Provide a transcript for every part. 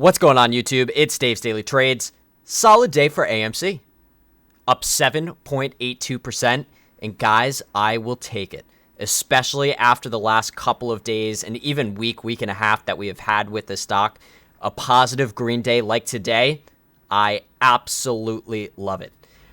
What's going on, YouTube? It's Dave's Daily Trades. Solid day for AMC. Up 7.82%. And guys, I will take it. Especially after the last couple of days and even week and a half that we have had with the stock. A positive green day like today, I absolutely love it.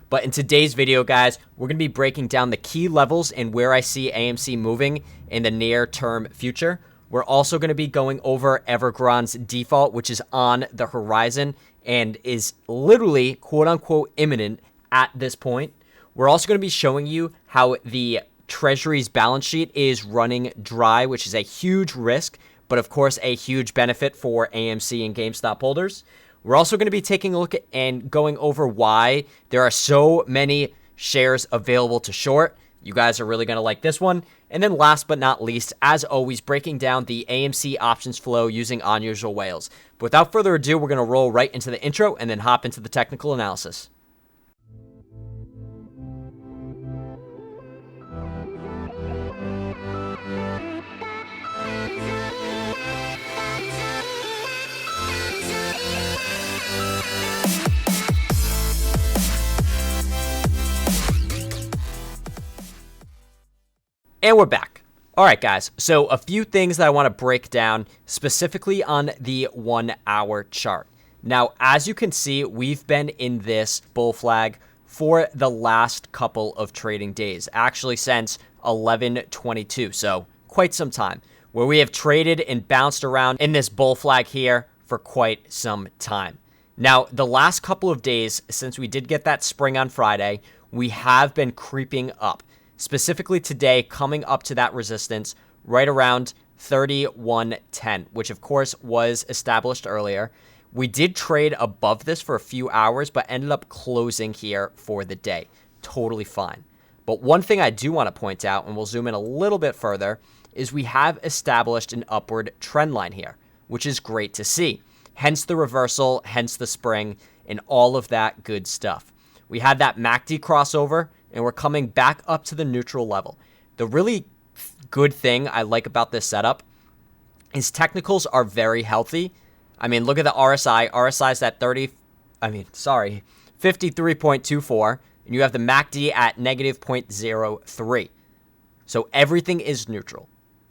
But in today's video, guys, we're going to be breaking down the key levels and where I see AMC moving in the near-term future. We're also going to be going over Evergrande's default, which is on the horizon and is literally, quote-unquote, imminent at this point. We're also going to be showing you how the Treasury's balance sheet is running dry, which is a huge risk, but of course a huge benefit for AMC and GameStop holders. We're also going to be taking a look at and going over why there are so many shares available to short. You guys are really going to like this one. And then last but not least, as always, breaking down the AMC options flow using unusual whales. But without further ado, we're going to roll right into the intro and then hop into the technical analysis. And we're back. All right, guys. So a few things that I want to break down specifically on the 1 hour chart. Now, as you can see, we've been in this bull flag for the last couple of trading days, actually since 11/22. So quite some time where we have traded and bounced around in this bull flag here for quite some time. Now, the last couple of days since we did get that spring on Friday, we have been creeping up. Specifically today, coming up to that resistance right around 31.10, which of course was established earlier. We did trade above this for a few hours, but ended up closing here for the day. Totally fine. But one thing I do want to point out, and we'll zoom in a little bit further, is we have established an upward trend line here, which is great to see. Hence the reversal, hence the spring, and all of that good stuff. We had that MACD crossover, and we're coming back up to the neutral level. The really good thing I like about this setup is technicals are very healthy. I mean, look at the RSI. RSI is at 53.24, and you have the MACD at negative 0.03. So everything is neutral,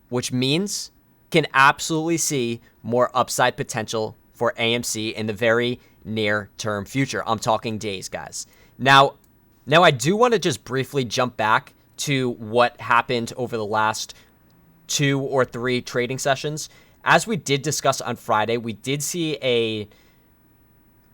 which means can absolutely see more upside potential for AMC in the very near-term future. I'm talking days, guys. Now, I do want to just briefly jump back to what happened over the last 2 or 3 trading sessions. As we did discuss on Friday, we did see a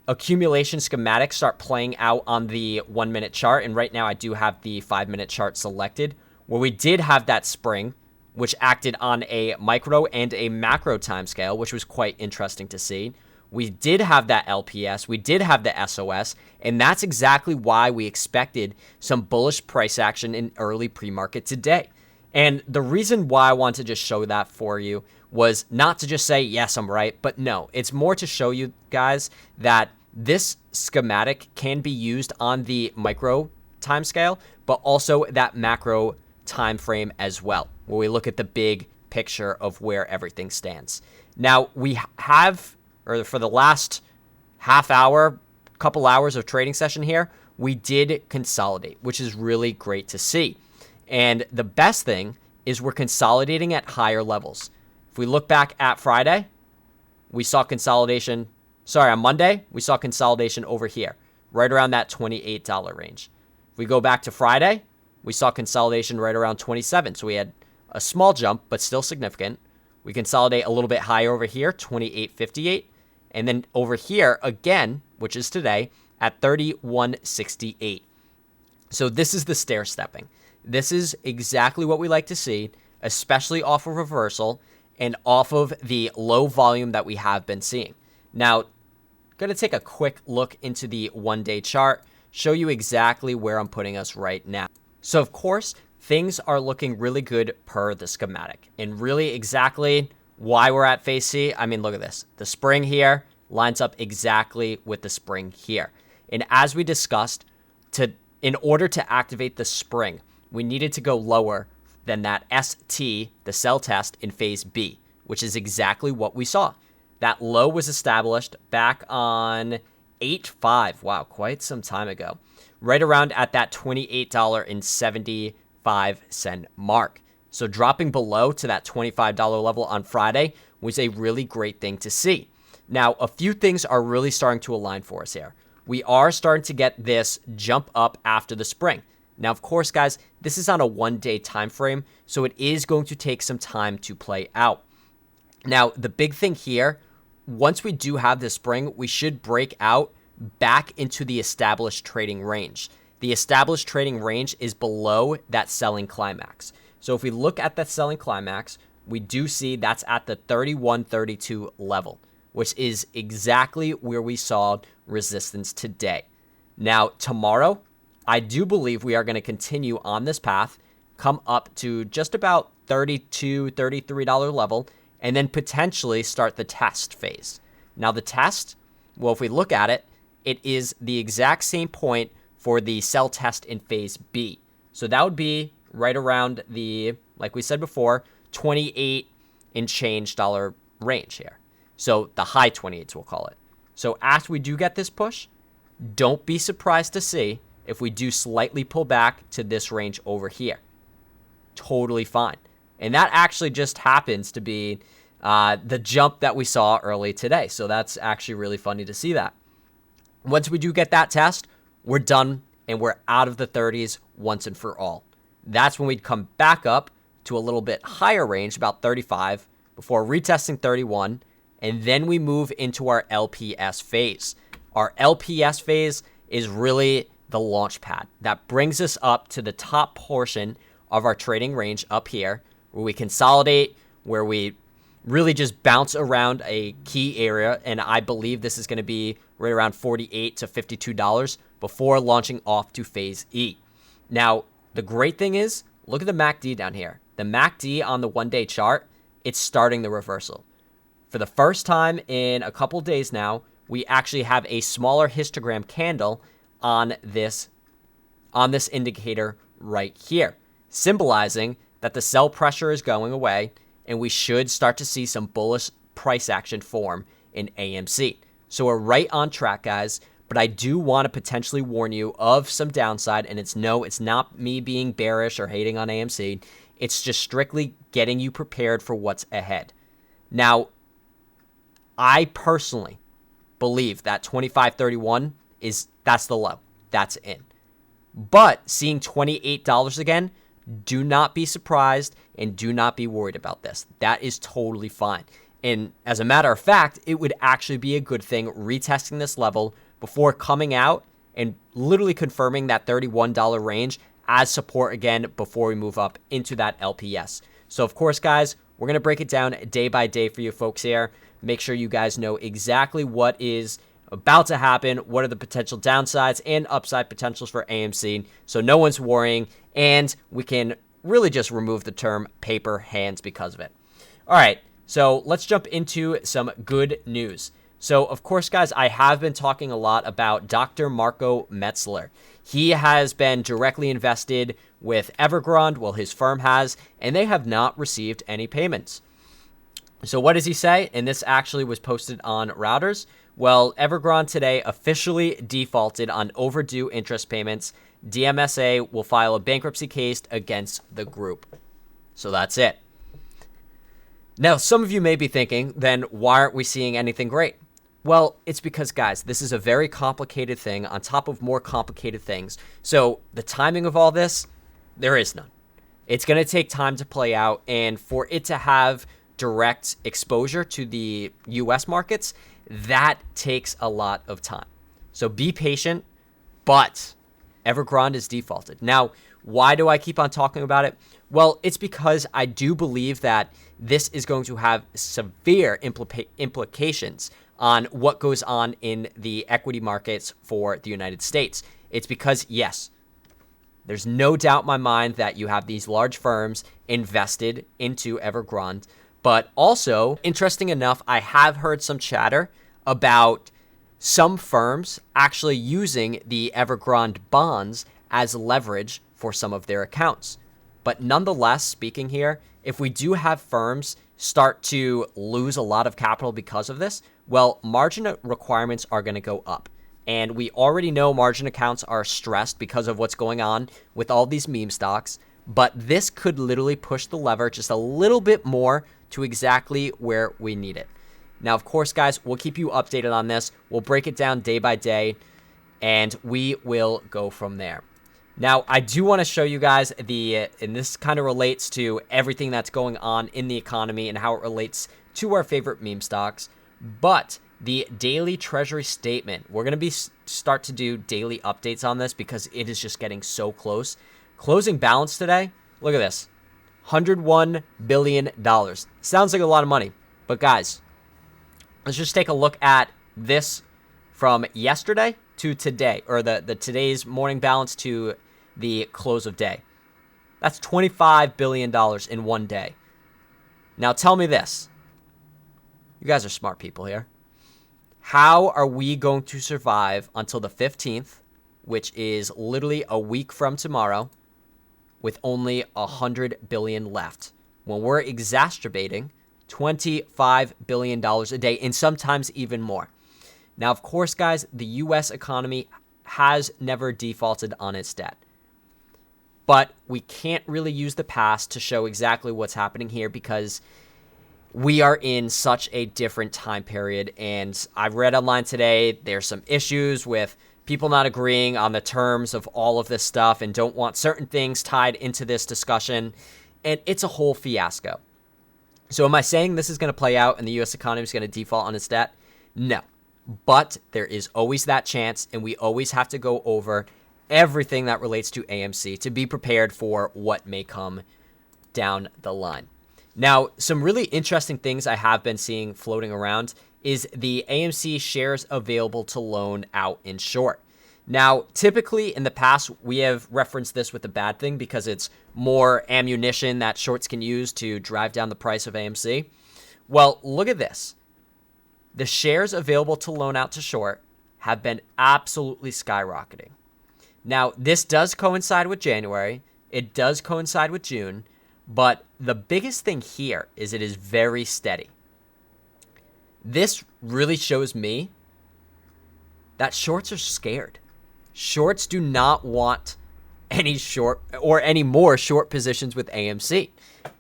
accumulation schematic start playing out on the 1-minute chart. And right now I do have the 5-minute chart selected, where we did have that spring, which acted on a micro and a macro timescale, which was quite interesting to see. We did have that LPS, we did have the SOS, and that's exactly why we expected some bullish price action in early pre-market today. And the reason why I want to just show that for you was not to just say, yes, I'm right, but no, it's more to show you guys that this schematic can be used on the micro timescale, but also that macro time frame as well, where we look at the big picture of where everything stands. Now, we have, or for the last half hour, couple hours of trading session here, we did consolidate, which is really great to see. And the best thing is we're consolidating at higher levels. If we look back at Friday, we saw consolidation. On Monday, we saw consolidation over here, right around that $28 range. If we go back to Friday, we saw consolidation right around 27. So we had a small jump, but still significant. We consolidate a little bit higher over here, 28.58. And then over here, again, which is today, at 31.68. So this is the stair stepping. This is exactly what we like to see, especially off of reversal and off of the low volume that we have been seeing. Now, going to take a quick look into the 1-day chart, show you exactly where I'm putting us right now. So, of course, things are looking really good per the schematic. And really exactly why we're at phase C, I mean, look at this. The spring here lines up exactly with the spring here. And as we discussed, in order to activate the spring, we needed to go lower than that ST, the sell test in phase B, which is exactly what we saw. That low was established back on 8/5. Wow, quite some time ago. Right around at that $28.75 mark. So dropping below to that $25 level on Friday was a really great thing to see. Now, a few things are really starting to align for us here. We are starting to get this jump up after the spring. Now, of course, guys, this is on a one-day time frame, so it is going to take some time to play out. Now, the big thing here, once we do have this spring, we should break out back into the established trading range. The established trading range is below that selling climax. So if we look at that selling climax, we do see that's at the 31.32 level, which is exactly where we saw resistance today. Now, tomorrow, I do believe we are going to continue on this path, come up to just about $32, $33 level, and then potentially start the test phase. Now, the test, well, if we look at it, it is the exact same point for the sell test in phase B. So that would be right around the, like we said before, 28 and change dollar range here. So the high 28s, we'll call it. So after we do get this push, don't be surprised to see if we do slightly pull back to this range over here. Totally fine. And that actually just happens to be the jump that we saw early today. So that's actually really funny to see that. Once we do get that test, we're done and we're out of the 30s once and for all. That's when we'd come back up to a little bit higher range, about 35, before retesting 31, and then we move into our LPS phase. Our LPS phase is really the launch pad that brings us up to the top portion of our trading range up here, where we consolidate, where we really just bounce around a key area, and I believe this is going to be right around $48 to $52 before launching off to phase E. Now, the great thing is, look at the MACD down here. The MACD on the one-day chart, it's starting the reversal. For the first time in a couple days now, we actually have a smaller histogram candle on this indicator right here, symbolizing that the sell pressure is going away, and we should start to see some bullish price action form in AMC. So we're right on track, guys, but I do want to potentially warn you of some downside, and it's not me being bearish or hating on AMC. It's just strictly getting you prepared for what's ahead. Now, I personally believe that 25.31 that's the low. That's in. But seeing $28 again, do not be surprised and do not be worried about this. That is totally fine. And as a matter of fact, it would actually be a good thing retesting this level before coming out and literally confirming that $31 range as support again before we move up into that LPS. So of course, guys, we're going to break it down day by day for you folks here. Make sure you guys know exactly what is about to happen, what are the potential downsides and upside potentials for AMC, so no one's worrying, and we can really just remove the term paper hands because of it. All right, so let's jump into some good news. So, of course, guys, I have been talking a lot about Dr. Marco Metzler. He has been directly invested with Evergrande, well, his firm has, and they have not received any payments. So what does he say? And this actually was posted on Routers. Well, Evergrande today officially defaulted on overdue interest payments. DMSA will file a bankruptcy case against the group. So that's it. Now, some of you may be thinking, then why aren't we seeing anything great? Well, it's because, guys, this is a very complicated thing on top of more complicated things. So the timing of all this, there is none. It's going to take time to play out, and for it to have direct exposure to the U.S. markets, that takes a lot of time. So be patient, but Evergrande is defaulted. Now, why do I keep on talking about it? Well, it's because I do believe that this is going to have severe implications on what goes on in the equity markets for the United States. It's because, yes, there's no doubt in my mind that you have these large firms invested into Evergrande. But also, interesting enough, I have heard some chatter about some firms actually using the Evergrande bonds as leverage for some of their accounts. But nonetheless, speaking here, if we do have firms start to lose a lot of capital because of this, well, margin requirements are going to go up. And we already know margin accounts are stressed because of what's going on with all these meme stocks. But this could literally push the lever just a little bit more to exactly where we need it. Now, of course, guys, we'll keep you updated on this. We'll break it down day by day, and we will go from there. Now, I do want to show you guys and this kind of relates to everything that's going on in the economy and how it relates to our favorite meme stocks, but the daily Treasury statement, we're going to start to do daily updates on this because it is just getting so close. Closing balance today, look at this, $101 billion. Sounds like a lot of money, but guys, let's just take a look at this from yesterday to today, or the today's morning balance to the close of day. That's $25 billion in one day. Now tell me this. You guys are smart people here. How are we going to survive until the 15th, which is literally a week from tomorrow, with only $100 billion left, when we're exacerbating $25 billion a day and sometimes even more? Now, of course, guys, the U.S. economy has never defaulted on its debt. But we can't really use the past to show exactly what's happening here because we are in such a different time period. And I read online today, there's some issues with people not agreeing on the terms of all of this stuff and don't want certain things tied into this discussion. And it's a whole fiasco. So am I saying this is going to play out and the U.S. economy is going to default on its debt? No. But there is always that chance, and we always have to go over everything that relates to AMC to be prepared for what may come down the line. Now, some really interesting things I have been seeing floating around is the AMC shares available to loan out in short. Now, typically in the past, we have referenced this with a bad thing because it's more ammunition that shorts can use to drive down the price of AMC. Well, look at this. The shares available to loan out to short have been absolutely skyrocketing. Now, this does coincide with January. It does coincide with June. But the biggest thing here is it is very steady. This really shows me that shorts are scared. Shorts do not want any short or any more short positions with AMC.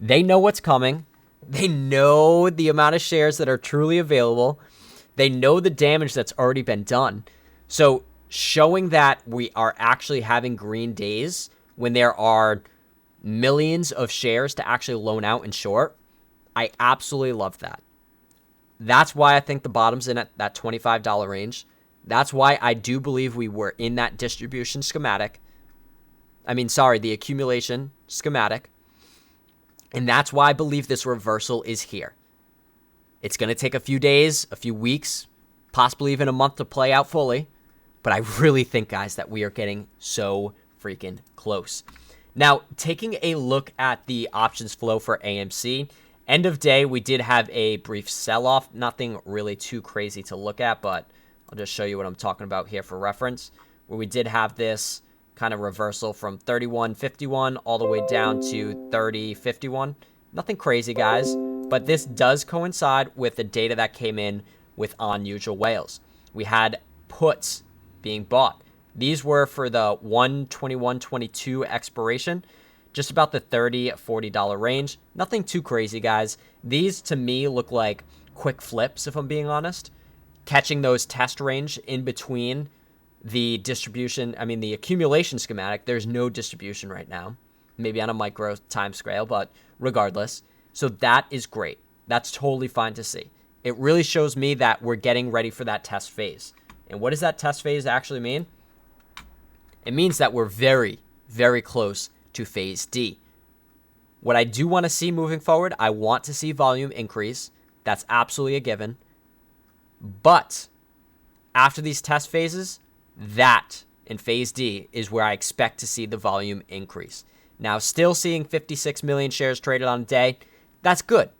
They know what's coming. They know the amount of shares that are truly available. They know the damage that's already been done. So showing that we are actually having green days when there are millions of shares to actually loan out in short, I absolutely love that. That's why I think the bottom's in at that $25 range. That's why I do believe we were in that distribution schematic. The accumulation schematic. And that's why I believe this reversal is here. It's going to take a few days, a few weeks, possibly even a month to play out fully. But I really think, guys, that we are getting so freaking close. Now, taking a look at the options flow for AMC, end of day, we did have a brief sell-off. Nothing really too crazy to look at, but I'll just show you what I'm talking about here for reference, where we did have this kind of reversal from 31.51 all the way down to 30.51. Nothing crazy, guys, but this does coincide with the data that came in with unusual whales. We had puts being bought. These were for the 1/21/22 expiration, just about the $30-$40 range. Nothing too crazy, guys. These, to me, look like quick flips, if I'm being honest. Catching those test range in between the the accumulation schematic. There's no distribution right now. Maybe on a micro time scale, but regardless. So that is great. That's totally fine to see. It really shows me that we're getting ready for that test phase. And what does that test phase actually mean? It means that we're very, very close to phase D. What I do want to see moving forward, I want to see volume increase. That's absolutely a given. But after these test phases, that in phase D is where I expect to see the volume increase. Now, still seeing 56 million shares traded on a day. That's good.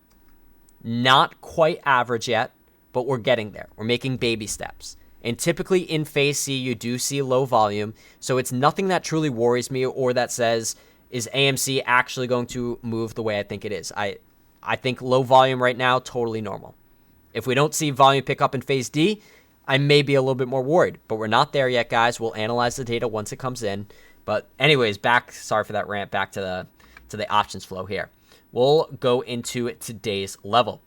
Not quite average yet, but we're getting there. We're making baby steps. And typically in phase C, you do see low volume. So it's nothing that truly worries me or that says, is AMC actually going to move the way I think it is? I think low volume right now, totally normal. If we don't see volume pick up in phase D, I may be a little bit more worried, but we're not there yet, guys. We'll analyze the data once it comes in. But anyways, sorry for that rant, back to the options flow here. We'll go into today's level.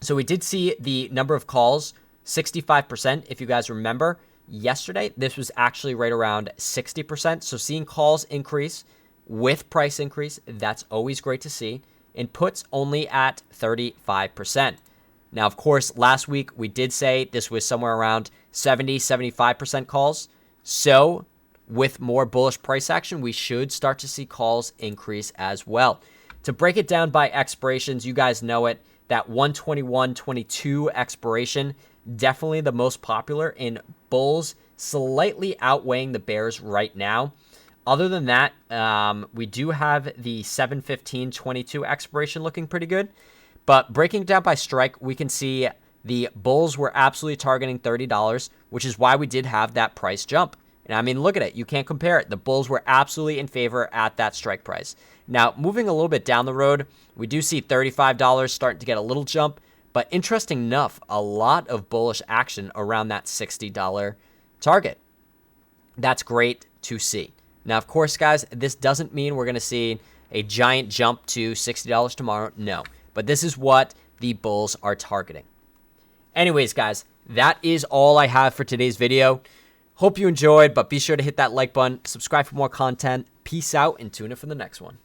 So we did see the number of calls, 65%. If you guys remember, yesterday, this was actually right around 60%. So seeing calls increase with price increase, that's always great to see. And puts only at 35%. Now, of course, last week we did say this was somewhere around 75% calls. So with more bullish price action, we should start to see calls increase as well. To break it down by expirations, you guys know it. That 121.22 expiration, definitely the most popular in bulls, slightly outweighing the bears right now. Other than that, we do have the 7/15/22 expiration looking pretty good. But breaking it down by strike, we can see the bulls were absolutely targeting $30, which is why we did have that price jump. And I mean, look at it. You can't compare it. The bulls were absolutely in favor at that strike price. Now, moving a little bit down the road, we do see $35 starting to get a little jump. But interesting enough, a lot of bullish action around that $60 target. That's great to see. Now, of course, guys, this doesn't mean we're going to see a giant jump to $60 tomorrow. No. But this is what the bulls are targeting. Anyways, guys, that is all I have for today's video. Hope you enjoyed, but be sure to hit that like button, subscribe for more content. Peace out, and tune in for the next one.